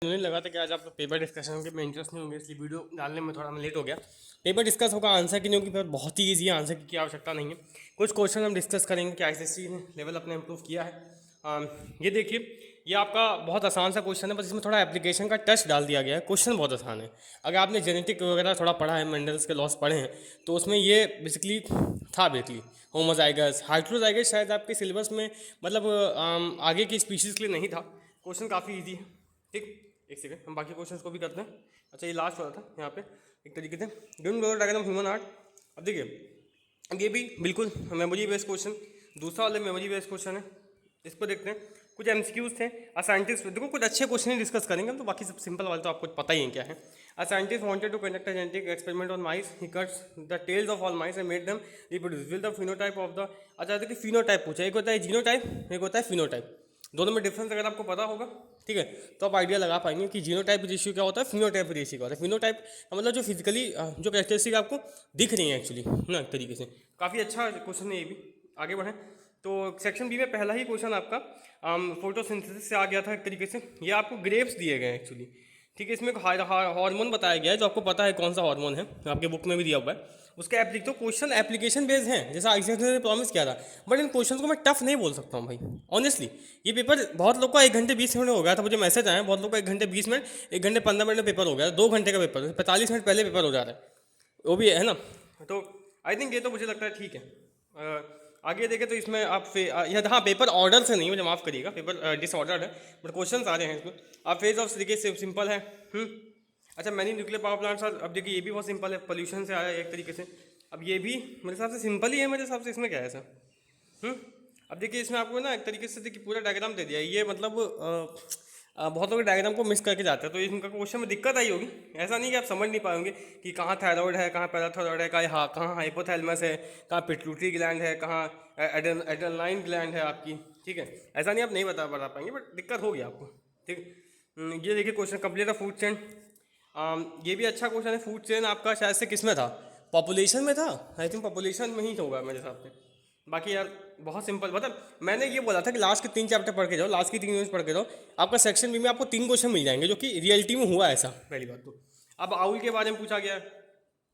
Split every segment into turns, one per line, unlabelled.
मुझे लगा था कि आज आप पेपर डिस्कशन के में इंटरेस्ट नहीं होंगे, इसलिए वीडियो डालने में थोड़ा मैं लेट हो गया। पेपर डिस्कस होगा, आंसर की नहीं होगी, पेपर बहुत ही ईजी है, आंसर की आवश्यकता नहीं है। कुछ क्वेश्चन हम डिस्कस करेंगे कि आईसीएसई ने लेवल अपने इम्प्रूव किया है। ये देखिए, ये आपका बहुत आसान सा क्वेश्चन है, बस इसमें थोड़ा एप्लीकेशन का टच डाल दिया गया है। क्वेश्चन बहुत आसान है। अगर आपने जेनेटिक वगैरह थोड़ा पढ़ा है, मेंडल्स के लॉस पढ़े हैं, तो उसमें ये बेसिकली था बेसिकली होमोजाइगस हाइड्रोजाइगस शायद आपके सिलेबस में मतलब आगे की स्पीशीज़ के लिए नहीं था। क्वेश्चन काफ़ी ईजी है। ठीक, एक सेकंड, हम बाकी क्वेश्चंस को भी करते हैं। अच्छा, ये लास्ट वाला था यहाँ पे एक तरीके से during lower diagram human art. अब देखिए, अब ये भी बिल्कुल मेमोरी बेस्ड क्वेश्चन, दूसरा वाला मेमोरी बेस्ड क्वेश्चन है। इस पर देखते हैं, कुछ एमसीक्यूज थे। अ साइंटिस्ट, देखो कुछ अच्छे क्वेश्चन ही डिस्कस करेंगे हम, तो बाकी सब सिंपल वाले तो आपको पता ही है क्या है। A scientist wanted to conduct a genetic experiment on mice, he cuts the tails of all mice and made them reproduce will the phenotype of the. अच्छा देखिए, फिनोटाइप पूछा, एक होता है जीनोटाइप, एक होता है फिनोटाइप। दोनों में डिफरेंस अगर आपको पता होगा, ठीक है, तो आप आइडिया लगा पाएंगे कि जीनोटाइप रेशियो क्या होता है, फिनोटाइप रेशियो क्या होता है। फिनोटाइप का मतलब जो फिजिकली जो कैरेक्टरिस्टिक आपको दिख रही है एक्चुअली ना, एक तरीके से। काफ़ी अच्छा क्वेश्चन है ये भी। आगे बढ़ें तो सेक्शन बी में पहला ही क्वेश्चन आपका फोटोसिंथेसिस से आ गया था एक तरीके से। ये आपको ग्रेप्स दिए गए हैं एक्चुअली, ठीक है। इसमें हार्मोन बताया गया है, जो आपको पता है कौन सा हार्मोन है, आपके बुक में भी दिया हुआ है। उसके तो क्वेश्चन एप्लीकेशन बेस्ड हैं, जैसा आईसीएसई ने प्रॉमिस किया था। बट इन क्वेश्चन को मैं टफ नहीं बोल सकता हूँ भाई, ऑनेस्टली। ये पेपर बहुत लोग का 1 घंटे 20 मिनट में हो गया था, मुझे मैसेज आया, बहुत लोग का 1 घंटे 20 मिनट, 1 घंटे 15 मिनट में पेपर हो गया, 2 घंटे का पेपर, 45 मिनट पहले पेपर हो जा रहा है, वो भी है ना। तो आई थिंक ये तो मुझे लगता है ठीक है। आगे देखें तो इसमें आप यह हाँ, पेपर ऑर्डर से नहीं, मुझे माफ़ करिएगा, पेपर डिसऑर्डर है, बट क्वेश्चन आ रहे हैं इसमें। आप फेज ऑफ देखिए सिंपल है। अच्छा, मैनी न्यूक्लियर पावर प्लांट्स, अब देखिए ये भी बहुत सिंपल है, पोल्यूशन से आया है एक तरीके से। अब ये भी मेरे हिसाब से सिंपल ही है, मेरे हिसाब से इसमें क्या है सर। अब देखिए, इसमें आपको ना एक तरीके से देखिए पूरा डायग्राम दे दिया है। ये मतलब बहुत लोग डायग्राम को मिस करके जाते हैं, तो इनका क्वेश्चन में दिक्कत आई होगी। ऐसा नहीं कि आप समझ नहीं पाएंगे कि कहाँ थायराइड है, कहाँ पैराथायराइड है, कहाँ हाइपोथैलेमस है, कहाँ पिट्यूटरी ग्लैंड है, कहाँ एड्रेनालाइन ग्लैंड है आपकी, ठीक है। ऐसा नहीं आप नहीं बता पाएंगे, बट दिक्कत होगी आपको, ठीक। ये देखिए क्वेश्चन, कंप्लीट अ फूड चेन। ये भी अच्छा क्वेश्चन है। फूड चेन आपका शायद से किस में था, पॉपुलेशन में था, आई थिंक पॉपुलेशन में ही होगा मेरे हिसाब से। बाकी यार बहुत सिंपल, मतलब मैंने ये बोला था कि लास्ट के 3 चैप्टर पढ़ के जाओ, लास्ट की 3 यूनिट पढ़ के जाओ, आपका सेक्शन बी में आपको 3 क्वेश्चन मिल जाएंगे, जो कि रियलिटी में हुआ ऐसा, पहली बात तो। अब आउल के बारे में पूछा गया,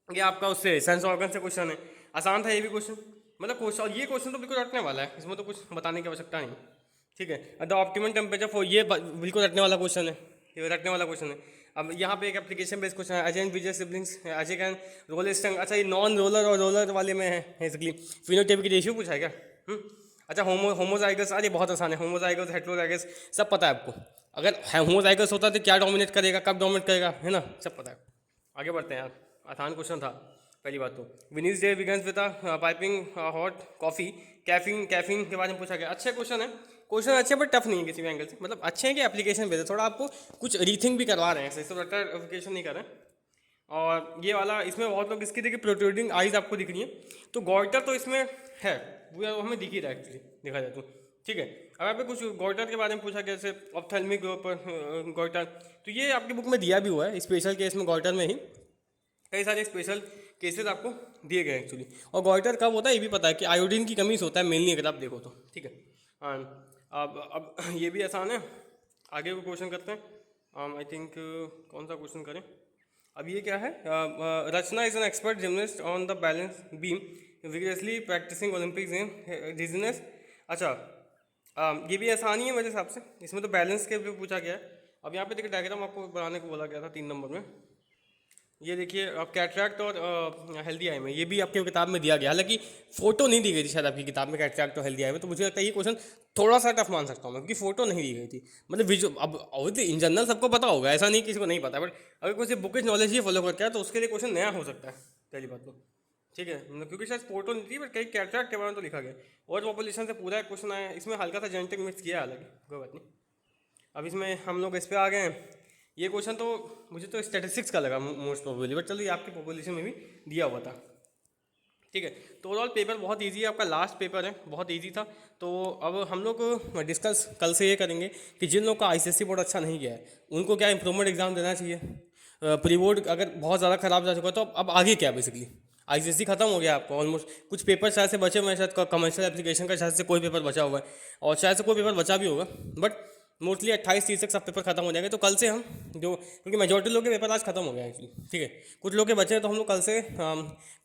ये आपका उससे सेंस ऑर्गन से क्वेश्चन है, आसान था ये भी क्वेश्चन। मतलब क्वेश्चन, और ये क्वेश्चन तो बिल्कुल रटने वाला है, इसमें तो कुछ बताने की आवश्यकता नहीं, ठीक है। द ऑप्टिमम टेम्परेचर फॉर, ये बिल्कुल रटने वाला क्वेश्चन है, ये रटने वाला क्वेश्चन है। अब यहाँ पे एक एप्लीकेशन बेस्ड क्वेश्चन है, Ajay and Vijay siblings, Ajay can roll tongue. अच्छा, ये नॉन रोलर और रोलर वाले में है बेसिकली, फिनोटाइप की रेशियो पूछा है क्या। अच्छा, होमोजाइगस, अरे बहुत आसान है, होमोजाइगस हेटेरोजाइगस सब पता है आपको। अगर होमोजाइगस होता तो क्या डोमिनेट करेगा, कब डोमिनेट करेगा, है ना, सब पता है। आगे बढ़ते हैं यार, आसान क्वेश्चन था पहली बात तो। Vinnie's day begins with piping hot coffee, caffeine caffeine के बारे में पूछा गया। अच्छे क्वेश्चन है, क्वेश्चन अच्छे बट टफ नहीं है किसी भी एंगल से, मतलब अच्छे हैं कि एप्लीकेशन बेस्ड, थोड़ा आपको कुछ रीथिंक भी करवा रहे हैं, ऐसे सब एप्लीकेशन नहीं कर रहे हैं। और ये वाला, इसमें बहुत लोग इसकी देखिए प्रोट्रूडिंग आइज आपको दिख रही है, तो गॉइटर तो इसमें है, वो हमें दिख ही रहा है एक्चुअली, देखा जाए तो, ठीक है। अब यहाँ पे कुछ गॉइटर के बारे में पूछा गया, जैसे ऑप्थेल्मिक गॉइटर, तो ये आपकी बुक में दिया भी हुआ है, स्पेशल केस में गॉइटर में ही कई सारे स्पेशल केसेस आपको दिए गए एक्चुअली। और गॉइटर कब होता है ये भी पता है कि आयोडीन की कमी से होता है मेनली, अगर आप देखो तो, ठीक है। हाँ, अब ये भी आसान है। आगे को क्वेश्चन करते हैं, आई थिंक कौन सा क्वेश्चन करें। अब ये क्या है, Rachna is an expert gymnast on the balance beam, vigorously practising Olympics indigenous. अच्छा, ये भी आसानी है मेरे हिसाब से, इसमें तो बैलेंस के भी पूछा गया है। अब यहाँ पे देखिए डायग्राम आपको बनाने को बोला गया था 3 नंबर में। ये देखिए, अब कैटरैक्ट और हेल्दी आई में, ये भी आपकी किताब में दिया गया, हालांकि फोटो नहीं दी गई थी शायद आपकी किताब में कैटरैक्ट और हेल्दी आई में, तो मुझे लगता है ये क्वेश्चन थोड़ा सा टफ मान सकता हूँ मैं, क्योंकि फोटो नहीं दी गई थी। मतलब विजुअल, अब ऑब्वियसली इन जनरल सबको पता होगा, ऐसा नहीं किसी को नहीं पता, बट अगर कोई बुकिश नॉलेज ही फॉलो करता है तो उसके लिए क्वेश्चन नया हो सकता है, पहली बात तो, ठीक है। मतलब क्योंकि शायद फोटो नहीं थी, बट कई कैटरैक्ट के बारे में तो लिखा गया, और पॉपुलेशन से पूरा क्वेश्चन आया, इसमें हल्का सा जेनेटिक मिक्स किया है, हालांकि कोई बात नहीं। अब इसमें हम लोग इस पर आ गए हैं। ये क्वेश्चन तो मुझे तो स्टैटिस्टिक्स का लगा मोस्ट प्रोबेबली, बट चलो ये आपकी पॉपुलेशन में भी दिया हुआ था, ठीक है। तो ओवरऑल पेपर बहुत इजी है, आपका लास्ट पेपर है, बहुत इजी था। तो अब हम लोग डिस्कस कल से ये करेंगे कि जिन लोगों का आईसीएसई बोर्ड अच्छा नहीं गया है, उनको क्या इंप्रूवमेंट एग्जाम देना चाहिए। प्री बोर्ड अगर बहुत ज़्यादा खराब जा चुका तो अब आगे क्या, बेसिकली आईसीएसई खत्म हो गया आपको ऑलमोस्ट। कुछ पेपर शायद से बचे हुए हैं, शायद कमर्शियल एप्लीकेशन का शायद से कोई पेपर बचा हुआ है, और शायद से कोई पेपर बचा भी होगा, बट मोस्टली 28-30 तक सब पेपर खत्म हो जाएंगे। तो कल से हम जो, क्योंकि मेजोरिटी लोग के पेपर आज खत्म हो गया एक्चुअली, ठीक है, कुछ लोग के बचे हैं, तो हम लोग कल से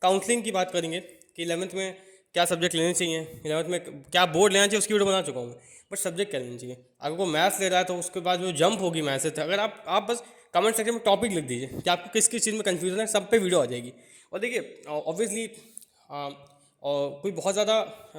काउंसलिंग की बात करेंगे कि 11th में क्या सब्जेक्ट लेने चाहिए, 11th में क्या बोर्ड लेना चाहिए, उसकी वीडियो बना चुका हूँ मैं, बट सब्जेक्ट क्या लेना चाहिए। अगर कोई मैथ्स ले रहा है तो उसके बाद जो जंप होगी मैथ्स से, अगर आप बस कमेंट सेक्शन में टॉपिक लिख दीजिए कि आपको किस किस चीज़ में कन्फ्यूजन है, सब पे वीडियो आ जाएगी। और देखिए ऑब्वियसली और कोई बहुत ज़्यादा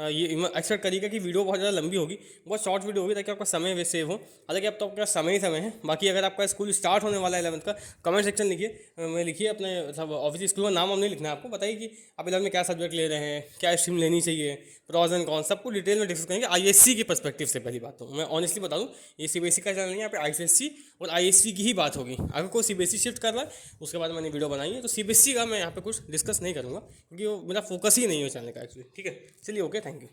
ये एक्सपेक्ट करिएगा कि वीडियो बहुत ज़्यादा लंबी होगी, बहुत शॉर्ट वीडियो होगी ताकि आपका समय वे सेव हो। हालांकि अब तो आपका समय ही समय है। बाकी अगर आपका स्कूल स्टार्ट होने वाला है 11th का, कमेंट सेक्शन लिखिए अपने, मतलब ऑब्वियसली स्कूल का नाम हमने लिखना है आपको, बताइए कि आप 11th में क्या सब्जेक्ट ले रहे हैं, क्या स्ट्रीम लेनी चाहिए, प्रॉज एंड कॉन्स, सबको डिटेल में डिस्कस करेंगे आईएससी के पर्सपेक्टिव से। पहली बात तो मैं ऑनेस्टली बता दूँ, ये सीबीएसई का चैनल नहीं है, यहाँ पे आईसीएससी और आईएससी की ही बात होगी। अगर कोई सीबीएसई शिफ्ट कर रहा है, उसके बाद मैंने वीडियो बनाई है, तो सीबीएसई का मैं यहाँ पे कुछ डिस्कस नहीं करूँगा, क्योंकि वो मेरा फोकस ही नहीं है चैनल का एक्चुअली, ठीक है। चलिए, ओके, थैंक यू।